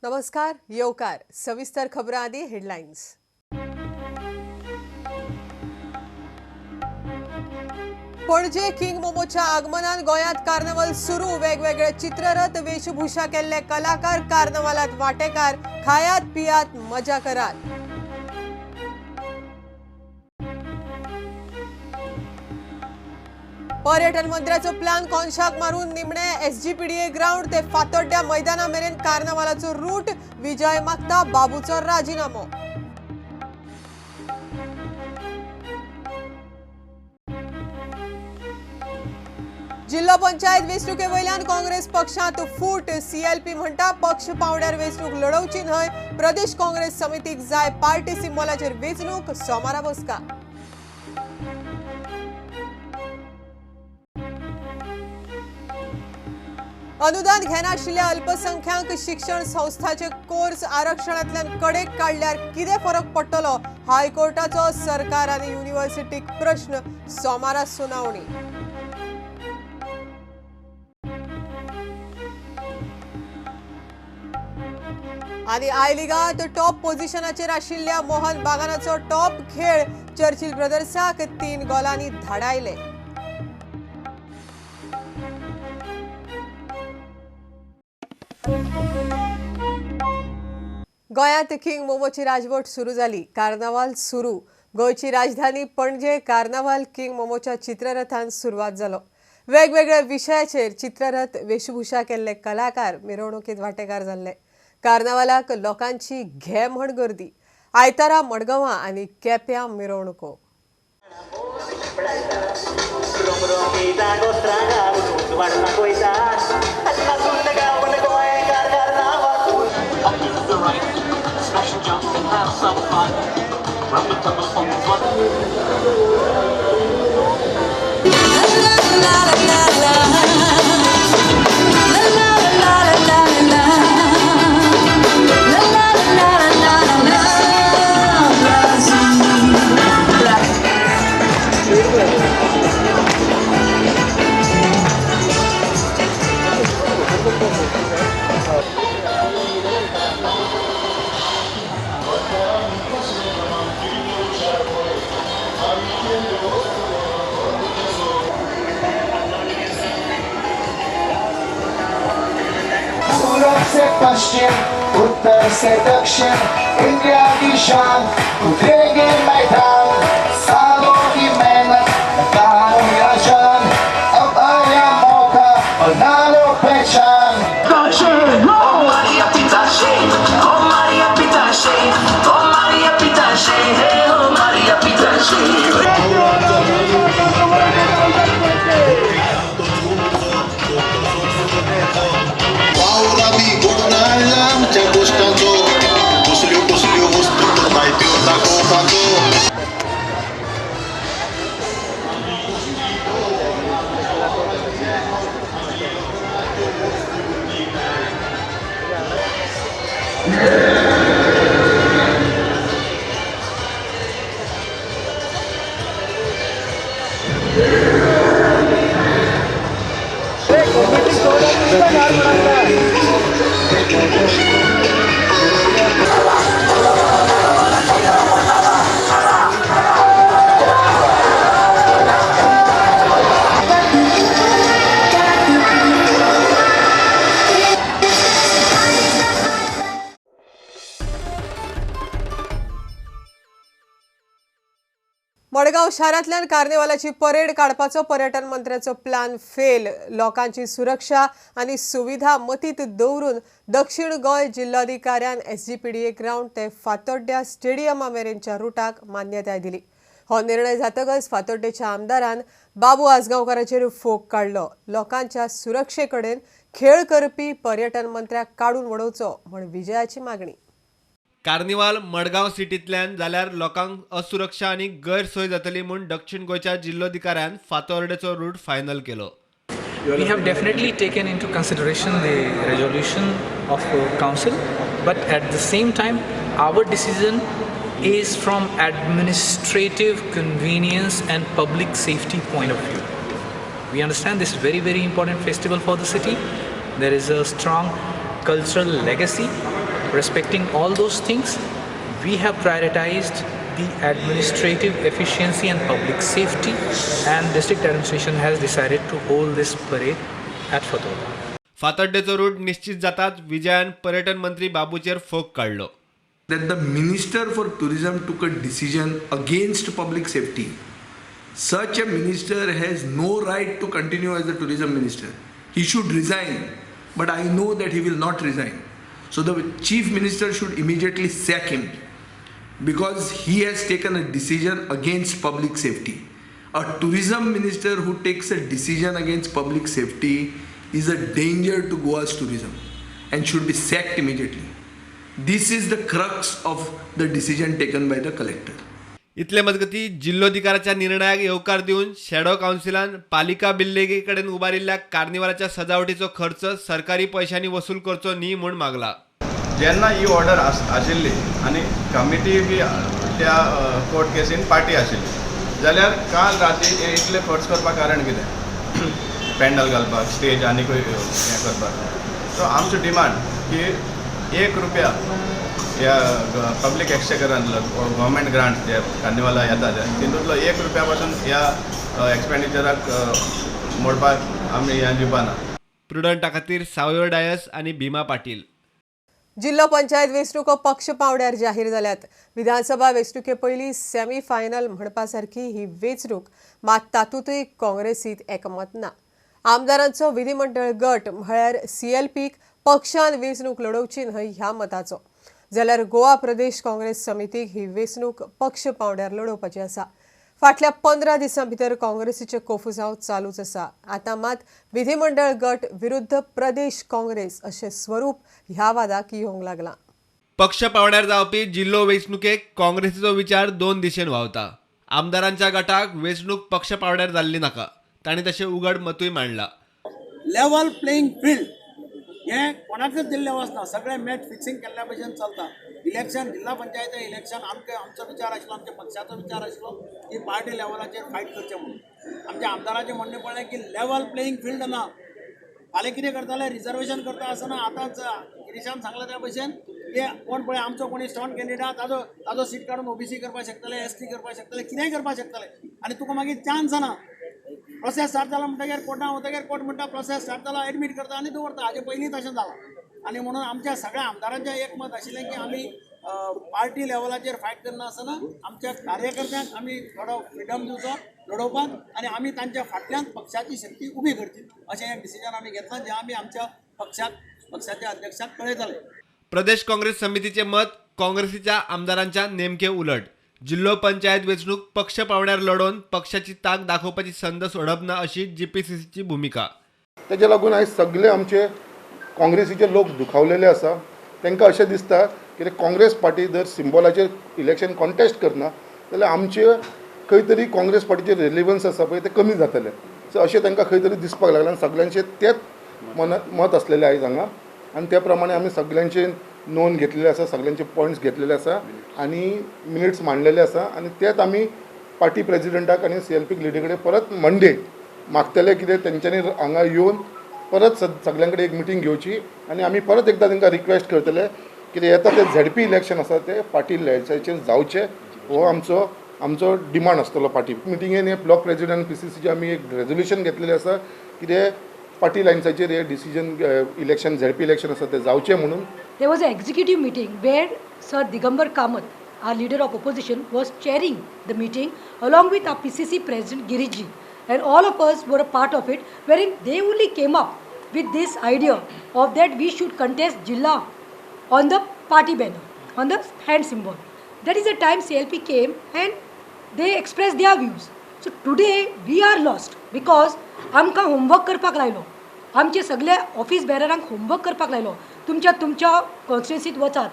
नमस्कार येवकार सविस्तर खबरां आदी हेडलायन्स। पणजे किंग मोमोच्या आगमनान गोंयांत कार्नावाल सुरू। वेगवेगळे चित्ररथ वेशभूषा केल्ले कलाकार कार्नावालांत वांटेकार। खायात पियात मजा करात। पर्यटन मंत्र्याचो प्लॅन कोनशाक मारून निमणे एसजीपीडीए ग्राउंड ते फातोड्ड्या मैदाना मेरेन कार्नावालाचो रूट। विजय मागता बाबूचो राजीनामो। जिल्लो पंचायत वेंचणुके वयल्यान काँग्रेस पक्षांत फूट। सीएलपी म्हणटा पक्ष पावंड्यार वेंचणूक लढोवची न्हय। प्रदेश काँग्रेस समितीक जाय पार्टी सिंबॉलाचेर वेंचणूक। सोमारा बसका। अनुदान घेनाशिल्ल्या अल्पसंख्यांक शिक्षण संस्थांचे कोर्स आरक्षणांतल्यान कडेक काडल्यार कितें फरक पडटलो? हायकोर्टाचो सरकार आनी युनिव्हर्सिटीक प्रश्न। सोमारा सुनावणी। आनी आय लिगांत टॉप पोझिशनाचेर आशिल्ल्या मोहन बागानाचो टॉप खेळ। चर्चिल ब्रदर्साक 3 गोलांनी धाडायले। गोंयांत किंग मोमोची राजवट सुरू जाली। कार्नावाल सुरू। गोंयची राजधानी पणजे कार्नावाल किंग मोमोच्या चित्ररथान सुरवात जालो। वेगवेगळ्या विशयाचेर चित्ररथ वेशभूषा केल्ले कलाकार मिरवणुकीत वांटेकार जाल्ले। कार्नावालाक लोकांची घे म्हण गर्दी। आयतारा मडगांवां आनी केप्यां मिरवणुको। से पश्चिम उत्तर से दक्षिण इंडिया की शान उतरेंगे मैदान। सालों की मेहनत गाँव या जान अब आया मौका और ना लो पहचान। Oh Maria Pitache, oh Maria Pitache, oh Maria Pitache, hey oh Maria Pitache. Madgaon शारांतल्यान कार्निवालाची परेड काडपाचो पर्यटन मंत्र्याचो प्लॅन फेल। लोकांची सुरक्षा आनी सुविधा मतींत दवरून दक्षिण गोंय जिल्लोधिकाऱ्यान एसजीपीडीए ग्राउंड ते फातोड्ड्या स्टेडियमा मेरेनच्या रुटाक मान्यताय दिली। हो निर्णय जातकच फातोड्डेच्या आमदारान बाबू आसगांवकाराचेर फोग काडलो। लोकांच्या सुरक्षे कडेन खेळ करपी पर्यटन मंत्र्याक काडून उडोवचो म्हण विजयाची मागणी। कार्निवाल मडगांव सिटींतल्यान जाल्यार लोकांक असुरक्षा आनी गैरसोय जातली म्हूण दक्षिण गोंयच्या जिल्लोधिकाऱ्यान फातोर्डेचो रूट फायनल केलो। We have definitely taken into consideration the resolution of council, but at the same time our decision is from administrative convenience and public safety point of view. We understand this is very important festival for the city. There is a strong cultural legacy respecting all those things, we have prioritized the administrative efficiency and public safety, and district administration has decided to hold this parade at Fatora. फातर्डेचो route निश्चित जाताच विजयान पर्यटन मंत्री बाबूचेर फोग काढलो. That the Minister for Tourism took a decision against public safety. Such a minister has no right to continue as the tourism minister. He should resign, but I know that he will not resign. So the chief minister should immediately sack him because he has taken a decision against public safety. A tourism minister who takes a decision against public safety is a danger to Goa's tourism and should be sacked immediately. This is the crux of the decision taken by the collector. इतले मजगती जिल्लोधिकाराच्या निर्णयाक येवकार दिवन shadow कावन्सिलान पालिका बिल्डिंगे कडेन उबारिल्ल्या कार्निवालाच्या सजावटीचो खर्च सरकारी पैशांनी वसूल करचो न्ही म्हूण मागला. जेन्ना ही ऑर्डर आशिल्ली आनी कमिटी बी त्या कोर्ट केसीन पार्टी आशिल्ली जाल्यार काल राती इतले खर्च करपाक कारण कितें? पेंडल घालपाक, स्टेज आनी हें करपाक. सो आमचो डिमांड की ₹1 ह्या पब्लीक एक्सचेकरांतलो गव्हर्मेंट ग्रांट जे कार्निवाला येता ते तितूंतलो ₹1 पासून ह्या एक्सपेंडिचराक मोडपाक आमी ह्या दिवपाना. प्रुडंटा खातीर सावयो डायस आनी भीमा पाटील. जिल्लो पंचायत वेंचणुको पक्ष पावड्यार जाहीर जाल्यात. विधानसभा वेंचणुके पयलीं सेमी फायनल म्हणपा सारकी ही वेंचणूक, मात तातूंतय काँग्रेसीत एकमत ना. आमदारांचो विधिमंडळ गट म्हळ्यार CLPक पक्षान वेंचणूक लडोवची न्हय ह्या मताचो, जाल्यार गोवा प्रदेश काँग्रेस समितीक ही वेंचणूक पक्ष पावड्यार लडोवपाची आसा. फाटल्या 15 दिसां भितर काँग्रेसीचे कोफुजांव चालूच आसा. आतां मात विधिमंडळ गट विरुद्ध प्रदेश काँग्रेस अशें स्वरूप ह्या वादाक येवंक लागलां. पक्ष पावड्यार जावपी जिल्लो वेंचणुकेक काँग्रेसीचो विचार 2 दिशेन व्हांवता. आमदारांच्या गटाक वेंचणूक पक्ष पावड्यार जाल्ली नाका. तांणी तशें उघड मतूय मांडलां. लेवल प्लेइंग फील्ड हे कोणाकच दिल्लें वचना. सगळे मॅच फिक्सिंग केल्ल्या भशेन चलता. इलेक्शन जिल्हा पंचायत इलेक्शन आमचो विचार आशिल्लो, आमच्या पक्षाचो विचार आशिल्लो की पार्टी लेवलाचेर फायट करचें म्हणून. आमच्या आमदाराचें म्हणणें पडलें की लेवल प्लेइंग फील्ड ना. फाल्यां कितें करताले, रिजर्वेशन करता आसतना आतांच गिरीशान सांगला त्या भशेन की कोण पळय आमचो कोणी स्ट्रॉंग कॅन्डिडेट ताजो सीट काडून OBC करपाक शकतले, ST करपाक शकतले, कितेंय करपाक शकतले. आनी तुका मागीर चान्स ना. प्रोसेस स्टार्ट जाला म्हणटगीर कोर्टान वतगीर कोर्ट म्हणटा प्रोसेस स्टार्ट जाला, एडमीट करता आनी दवरता. हाजे पयलीं तशें जालां. आनी म्हणून आमच्या सगळ्या आमदारांचें एक मत आशिल्लें की आमी पार्टी लेवलाचेर फायट करना आसतना आमच्या कार्यकर्त्यांक आमी थोडो फ्रिडम दिवचो लडोवपाक, आनी आमी तांच्या फाटल्यान पक्षाची शक्ती उबी करची अशें एक डिसिजन आमी घेतलां, जें आमी आमच्या पक्षाच्या अध्यक्षाक कळयतले. प्रदेश काँग्रेस समितीचे मत काँग्रेसीच्या आमदारांच्या नेमके उलट. जिल्लो पंचायत वेंचणूक पक्ष पावड्यार लडोवन पक्षाची ताक दाखोवपाची संद सोडप ना अशी GPCCची भुमिका. तेजे लागून आयज सगळे आमचे काँग्रेसीचे लोक दुखावलेले आसा. तांकां अशें दिसता की काँग्रेस पार्टी जर सिम्बॉलाचेर इलेक्शन कॉन्टेस्ट करना जाल्यार आमचे खंय तरी काँग्रेस पार्टीचें रेलिवन्स आसा पळय तें कमी जातलें. सो अशें तांकां खंय तरी दिसपाक लागलां. आनी सगळ्यांचें तेंच मत आसलेलें आयज हांगा, आनी त्या प्रमाणे आमी सगळ्यांचे नोंद घेतलेले आसा, सगळ्यांचे पॉयंट्स घेतलेले आसा आनी मिनिट्स मांडलेले आसा. आनी तेच आमी पार्टी प्रेजिडंटाक आनी CLP लिडरी कडेन परत मंडे मागतले कितें तेंच्यांनी हांगा येवन परत सगळ्यां कडेन एक मिटींग घेवची आनी आमी परत एकदां तांकां रिक्वेस्ट करतले कितें येता ते ZP इलेक्शन आसा ते पार्टी लेवलाचेर जावचे हो आमचो डिमांड आसतलो. पार्टी मिटिंगेन हे ब्लॉक प्रेजिडंट PCCचे आमी एक रेजोल्युशन घेतलेलें आसा कितें पार्टी लायन्साचेर हे डिसिजन इलेक्शन ZP इलेक्शन आसा ते जावचे म्हणून. There was an executive meeting where Sir Digambar Kamath, our leader of opposition, was chairing the meeting along with our PCC president Giriji, and all of us were a part of it, wherein they only came up with this idea of that we should contest Jilla on the party banner, on the hand symbol. That is the time CLP came and they expressed their views. So today we are lost because आमकां homework करपाक लायलो. आमचे सगळे office बेररांक homework करपाक लायलो. तुमच्या कॉन्स्टिट्युन्सीत वचात,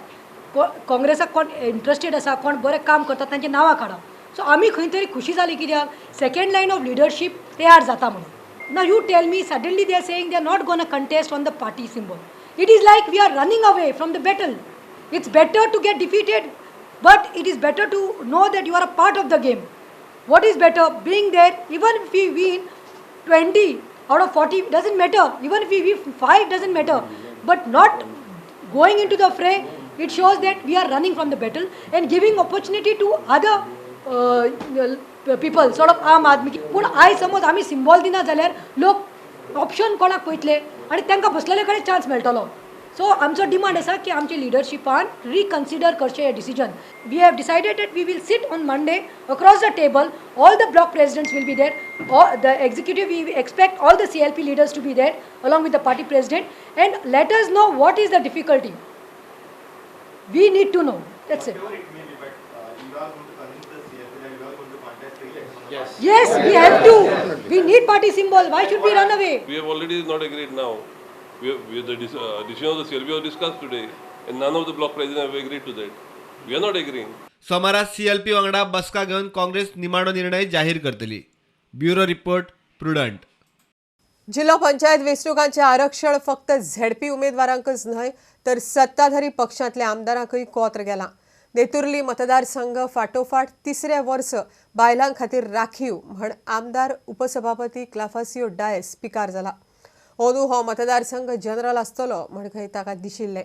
काँग्रेसाक कोण इंट्रस्टेड आसा, कोण बरें काम करतात तांचे नांवां काडा. सो आमी खंय तरी खुशी जाली कित्याक सेकंड लायन ऑफ लिडरशीप तयार जाता म्हणून. Now you tell me suddenly they are saying they are not gonna contest on the party symbol. It is like we are running away from the battle. It's better to get defeated, but it is better to know that you are a part of the game. What is better? Being there, even if we win 20 out of 40, doesn't matter. Even if we win 5, doesn't matter. But not going into the fray It shows that we are running from the battle and giving opportunity to other people, sort of आम आदमी. पूण आयज समज आमी symbol दिना जाल्यार लोक option कोणाक पळयतले आनी तांकां बसलेले कडेन चान्स मेळटलो. सो आमचो डिमांड आसा की आमच्या लिडरशिपान रिकन्सिडर करचें हें decision. We have decided that we will sit on Monday across the table. All the block presidents will be there. All the executive, we expect all the CLP leaders to be there along with the party president, and let us know what is the difficulty. We need to know. That's it. Yes, we have to. We need party symbol. Why should we run away? We have already not agreed now. The decision of the CLP was discussed today, and none of the block presidents have agreed to that. We are not agreeing. सोमारा CLP वांगडा बसका घेवन काँग्रेस निमाणो निर्णय जाहीर करतली. Bureau report prudent. जिल्हा पंचायत वेंचणुकांचें आरक्षण फक्त झेडपी उमेदवारांकच न्हय तर सत्ताधारी पक्षांतल्या आमदारांकय कोत्र गेलां. नेतुर्ली मतदारसंघ फाटोफाट तिसरे वर्स बायलां खातीर राखीव म्हण आमदार उपसभापती क्लाफासियो डायस पिकार जाला. अंदू हो मतदारसंघ जनरल आसतलो म्हण खंय ताका दिशिल्लें.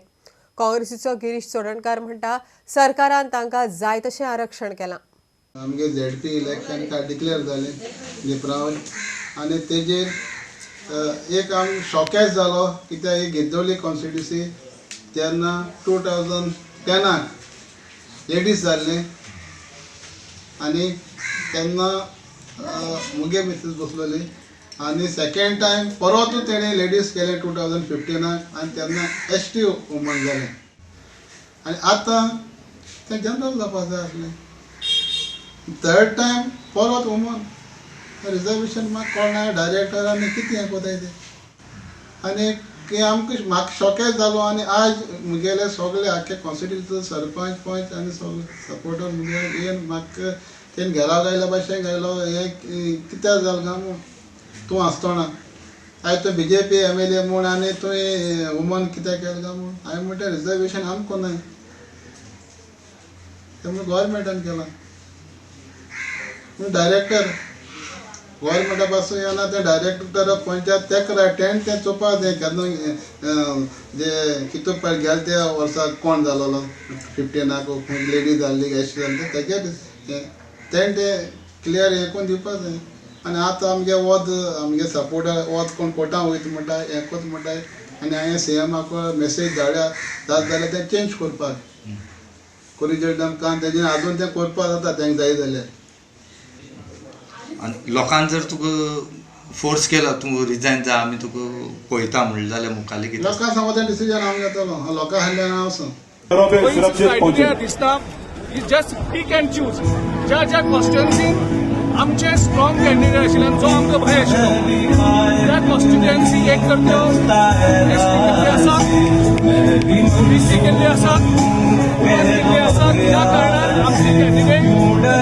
काँग्रेसीचो गिरीश चोडणकार म्हणटा सरकारान तांकां जाय तशें आरक्षण केलां. आमगे झेडपी इलेक्शन का डिक्लेअर जालें दिपरावल आनी तेजेर एक आम शॉकेज जालो कित्याक ही गिंदोली कॉन्स्टिट्युन्सी तेन्ना 2010 लेडीज जाल्लें आनी तेन्ना मुगे मिसेस बसलोली आनी सेकंड टायम परतूच तेणें लेडीज केलें 2015 आनी तेन्ना ST वुमन जालें आनी आतां तें जनरल जावपाक जाय आसलें. थर्ड टायम परत वुमन रिजर्वेशन म्हाका कळना डायरेक्टरांनी कितें हें कोताय तें आनी म्हाका शॉकेज जालो आनी आज मुगेले सगळे आख्खे कॉन्स्टिट्युन्सीचो सरपंच पंच आनी सगळे सपोर्टर मुगे येवन म्हाका तेणें घरा गायल्या भाशेन गायलो हें कित्याक जालें काय म्हूण तूं आसतना आयज तो BJP MLA म्हूण आनी तुवें वुमन कित्याक केलें काय म्हूण हांवें म्हणटा रिजर्वेशन आमी कोनाय तें म्हूण गोवोरमेंटान केलां. डायरेक्टर गोवोरमेंटा पासून येना ते डायरेक्टर पंचायत तेका राय टेंट तें चोवपा जाय केन्ना जे कितू गेले त्या वर्साक कोण जालोलो 15 लेडीज जाल्ली ST जाल्ली तेजेर टेंट क्लियर हें कोन्न दिवपा जाय. आनी आतां आमगे वोद आमगे सपोर्टर वोद कोण कोर्टां वयता म्हणटा हें कोत म्हणटाय आनी हांवें CMाक मेसेज धाडल्या जाता जाल्यार तें चेंज करपाक कोरिजरडम कान तेजें आजून तें करपा जाता तेंक जाय जाल्यार. आनी लोकांक जर तुका फोर्स केलो तूं रिजायन जा आमी तुका पळयता म्हणलें जाल्यार मुखाल्ली कितें लोकांक सांगो तें डिसिजन हांव घेतलो लोकां हाडलें हांव वचून. क्रायटेरिया दिसता is just peak end choose ज्या ज्या कॉन्स्टिट्युएन्सीन आमचे स्ट्रॉंग कॅन्डिडेट आशिल्ल्यान जो आमकां भंय आशिल्लो त्या कॉन्स्टिट्युएन्सी एक तर त्यो ST केल्ली आसात BC केल्ली आसात केल्ली आसात त्या कारणान आमचे कॅन्डिडेट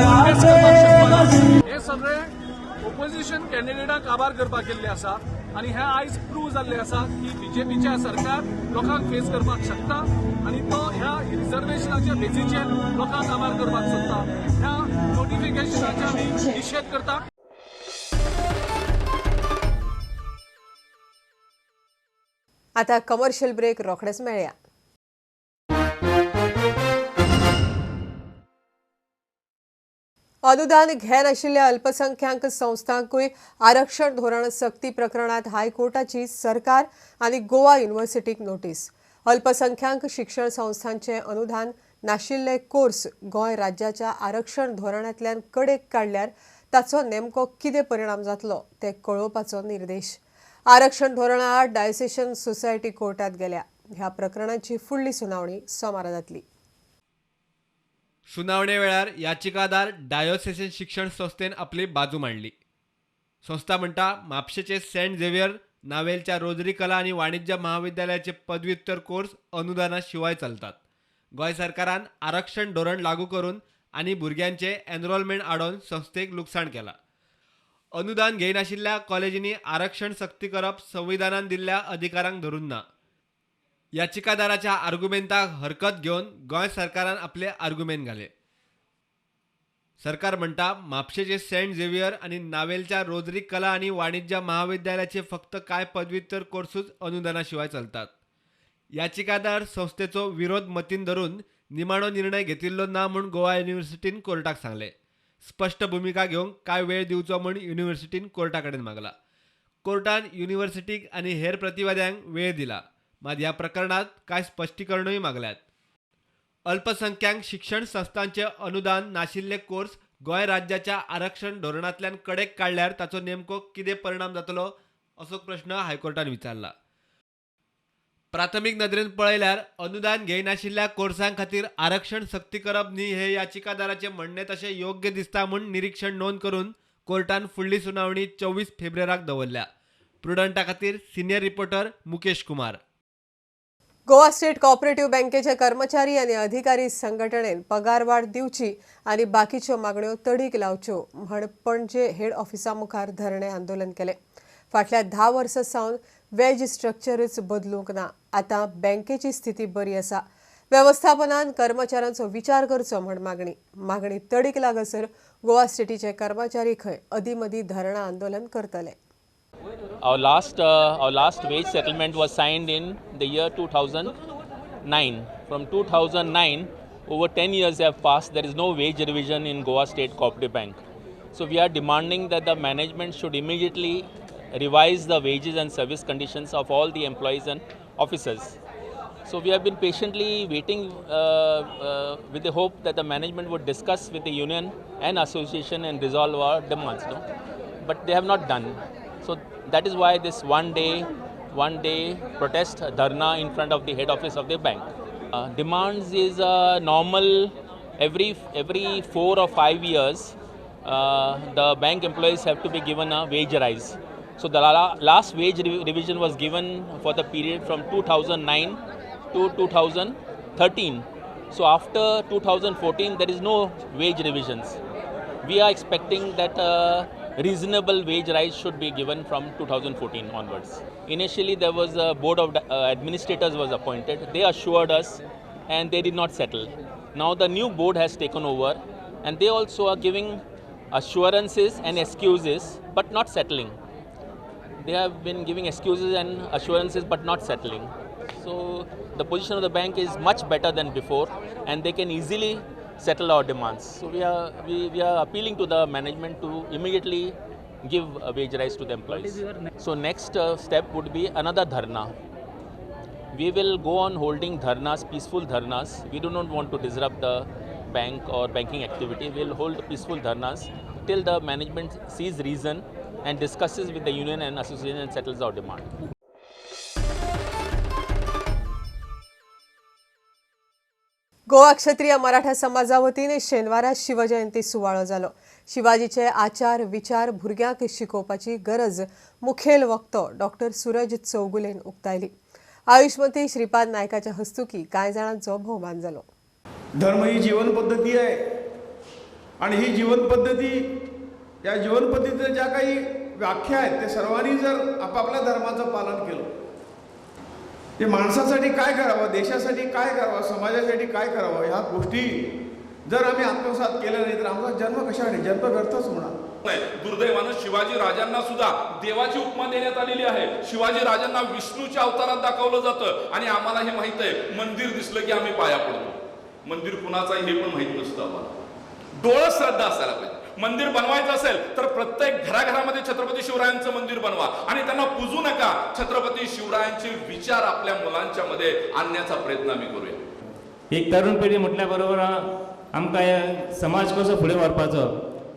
कॉन्टेस्ट करपाक शकपाना. हे सगळे ओपोजिशन कॅन्डिडेटाक काबार करपाक केल्ले आसा आनी हें आयज प्रूव जाल्लें आसा की BJPचें सरकार लोकांक फेस करपाक शकता आनी तो ह्या रिजर्वेशनाच्या बेसीचेर लोकांक काबार करपाक सोदता. ह्या नोटिफिकेशनाचे आमी निशेध करता. आता कमर्शियल ब्रेक रोखडेच मेळया. अनुदान घेन आशिल्ल्या अल्पसंख्याक संस्थांकूय आरक्षण धोरण सक्ती प्रकरणात हायकोर्टाची सरकार आनी गोवा युनिव्हर्सिटीक नोटीस. अल्पसंख्याक शिक्षण संस्थांचे अनुदान नाशिल्ले कोर्स गोंय राज्याच्या आरक्षण धोरणांतल्यान कडेक काडल्यार ताचो नेमको कितें परिणाम जातलो ते कळोवपाचो निर्देश. आरक्षण धोरणा आड डायसेशन सोसायटी कोर्टात गेल्या. ह्या प्रकरणाची फुडली सुनावणी सोमारा जातली. सुनावणे वेळार याचिकादार डायोसेशन शिक्षण संस्थेन आपली बाजू मांडली. संस्था म्हणटा म्हापशेचे सेंट झेवियर नावेलच्या रोजरी कला आणि वाणिज्य महाविद्यालयाचे पदव्युत्तर कोर्स अनुदाना शिवाय चलतात. गोंय सरकारान आरक्षण धोरण लागू करून आणि भुरग्यांचे एनरोलमेंट आडोवन संस्थेक लुकसाण केला. अनुदान घेयनाशिल्ल्या कॉलेजींनी आरक्षण सक्ती करप संविधानान दिल्ल्या अधिकारांक धरून ना. याचिकादाराच्या आर्ग्युमेंटाक हरकत घेवन गोंय सरकारान आपले आर्ग्युमेंट घाले. सरकार म्हणटा म्हापशेचे सेंट झेवियर आणि नावेलच्या रोजरी कला आणि वाणिज्य महाविद्यालयाचे फक्त काय पदव्युत्तर कोर्सूच अनुदाना शिवाय चलतात. याचिकादार संस्थेचो विरोध मतीन धरून निमाणो निर्णय घेतिल्लो ना म्हूण गोवा युनिव्हर्सिटीन कोर्टाक सांगले. स्पष्ट भूमिका घेवंक काय वेळ दिवचो म्हूण युनिव्हर्सिटीन कोर्टा कडेन मागला. कोर्टान युनिव्हर्सिटीक आनी हेर प्रतिवाद्यांक वेळ दिला. मात ह्या प्रकरणात कांय स्पश्टीकरणूय मागल्यात. अल्पसंख्यांक शिक्षण संस्थांचे अनुदान नाशिल्ले कोर्स गोंय राज्याच्या आरक्षण धोरणांतल्यान कडेक काडल्यार ताचो नेमको कितें परिणाम जातलो असो प्रश्न हायकोर्टान विचारला. प्राथमीक नदरेन पळयल्यार अनुदान घेयनाशिल्ल्या कोर्सां खातीर आरक्षण सक्ती करप न्ही हे याचिकादाराचे म्हणणे तशें योग्य दिसता म्हूण निरीक्षण नोंद करून कोर्टान फुडली सुनावणी 24 फेब्रुवाराक दवरल्या. प्रुडंटा खातीर senior reporter Mukesh Kumar. Goa state cooperative बँकेचे कर्मचारी आनी अधिकारी संघटनेन पगारवाड दिवची आनी बाकीच्यो मागण्यो तडीक लावच्यो म्हण पणजे हेड ऑफिसा मुखार धरणे आंदोलन केले. फाटल्या 10 वर्सां सावन वेज स्ट्रक्चरच बदलूंक ना. आतां बँकेची स्थिती बरी आसा. वेवस्थापनान कर्मचाऱ्यांचो विचार करचो म्हण मागणी तडीक लागसर गोवा स्टेटीचे कर्मचारी खंय अदीमदीं धरणां आंदोलन करतले. Our last wage settlement was signed in the year 2009. From 2009, over 10 years have passed. There is no wage revision in Goa State Cooperative Bank. So we are demanding that the management should immediately revise the wages and service conditions of all the employees and officers. So we have been patiently waiting with the hope that the management would discuss with the union and association and resolve our demands. No? But they have not done. So that is why this one day protest dharna in front of the head office of the bank. Demands is normal. Every 4 or 5 years, the bank employees have to be given a wage rise. So the last wage revision was given for the period from 2009 to 2013. So after 2014, there is no wage revisions. We are expecting that reasonable wage rise should be given from 2014 onwards. Initially, there was a board of administrators was appointed. They assured us and they did not settle. Now the new board has taken over and they also are giving assurances and excuses but not settling. They have been giving excuses and assurances but not settling. So the position of the bank is much better than before and they can easily settle our demands. So we are appealing to the management to immediately give a wage rise to the employees. So next step would be another dharna. We will go on holding dharnas, peaceful dharnas. We do not want to disrupt the bank or banking activity. We will hold peaceful dharnas till the management sees reason and discusses with the union and association and settles our demand. Goa क्षत्रिय मराठा समाजा वतीन शेनवारा शिवजयंती सुवाळो जालो. शिवाजीचे आचार विचार भुरग्यांक शिकोवपाची गरज मुखेल वक्तो डॉक्टर सूरज चौगुलेन उक्तायली. आयुष मंत्री श्रीपाद नायकाच्या हस्तुकी कांय जाणांचो भोवमान जालो. धर्म ही जीवन पद्धती आहे आणि ही जीवन पद्धती या जीवन पद्धतीच्या ज्या काही व्याख्या आहेत ते सर्वांनी जर आपापल्या धर्माचं पालन केलं ते माणसासाठी काय करावं, देशासाठी काय करावं, समाजासाठी काय करावं ह्या गोष्टी जर आम्ही आत्मसात केल्या नाही तर आमचा जन्म कशासाठी जन्म व्यर्थच होणार. दुर्दैवानं शिवाजी राजांना सुद्धा देवाची उपमा देण्यात आलेली आहे. शिवाजी राजांना विष्णूच्या अवतारात दाखवलं जातं आणि आम्हाला हे माहित आहे मंदिर दिसलं की आम्ही पाया पडतो. मंदिर कुणाचं आहे हे पण माहित नसतं आम्हाला. डोळं श्रद्धा असायला पाहिजे. मंदिर बनवायचं असेल तर प्रत्येक घराघरामध्ये छत्रपती शिवरायांचं मंदिर बनवा आणि त्यांना पूजू नका. छत्रपती शिवरायांचे विचार आपल्या मुलांच्या मध्ये आणण्याचा प्रयत्न आम्ही करूया. एक तरुण पिढी म्हटल्या बरोबर आमकां समाज कसो फुडें व्हरपाचो.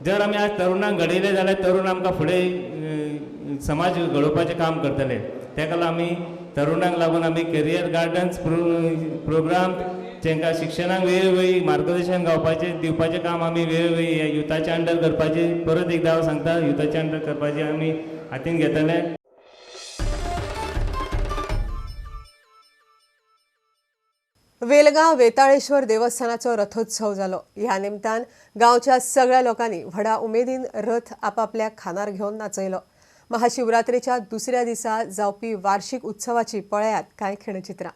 जर आमी आज तरुणांक घडयले जाल्यार तरुण आमकां फुडें समाज घडोवपाचें काम करतले. तेका लागून आमी तरुणांक लागून आमी करियर गार्डन्स प्रोग्राम जेंकां शिक्षणाक वेगवेगळी मार्गदर्शन दिवपाचें काम आमी वेगवेगळी युथाच्या अंडर करपाचें परत एकदा हांव सांगता युथाच्या अंडर करपाचें आमी हातीन घेतले. वेलगांव वेताळेश्वर देवस्थानाचो रथोत्सव जालो. ह्या निमतान गांवच्या सगळ्या लोकांनी व्हडा उमेदीन रथ आपापल्या खानार घेवन नाचयलो. महाशिवरात्रेच्या दुसऱ्या दिसा जावपी वार्षिक उत्सवाची पळयात कांय खिणचित्रां.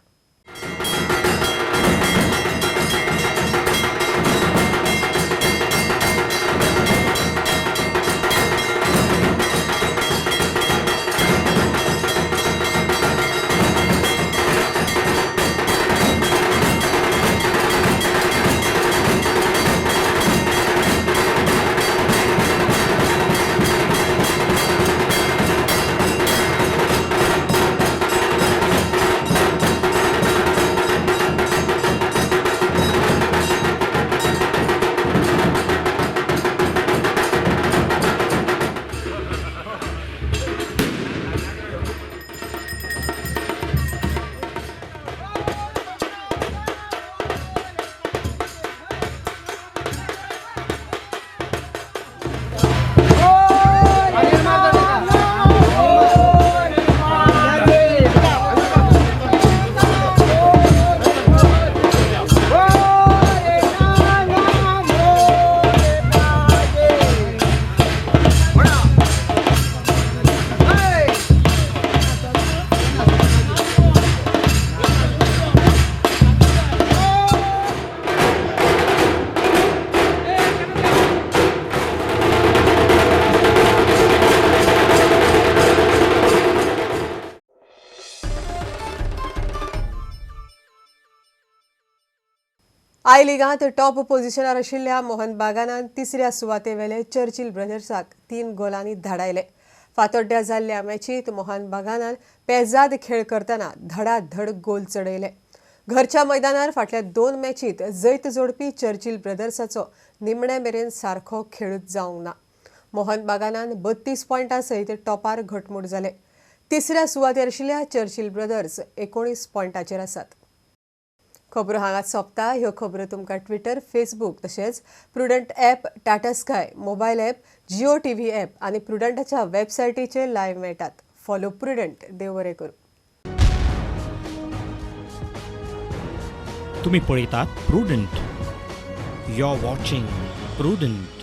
आय लिगांत टॉप पोझिशनार आशिल्ल्या मोहन बागानान तिसऱ्या सुवातेवेले चर्चिल ब्रदर्साक 3 गोलांनी धाडायले. फातोड्ड्या जाल्ल्या मॅचीत मोहन बागानान पेजाद खेळ करतना धडाधड गोल चडयले. घरच्या मैदानार फाटल्या 2 मॅचीत जैत जोडपी चर्चिल ब्रदर्साचो निमणे मेरेन सारखो खेळूच जावंक ना. मोहन बागानान 32 पॉयंटां सयत टॉपार घटमूट जाले. तिसऱ्या सुवातेर आशिल्ल्या चर्चिल ब्रदर्स 19 पॉयंटांचेर आसात. खबरो हांगाच सोंपता. ह्यो खबरो तुमकां ट्विटर, फेसबूक तशेंच prudent app, Tata sky mobile app, Jio TV app आनी प्रुडंटाच्या वेबसायटीचेर लायव्ह मेळटात. Follow prudent. देव बरें करूं. तुम्ही पळयतात Prudent. You are watching prudent.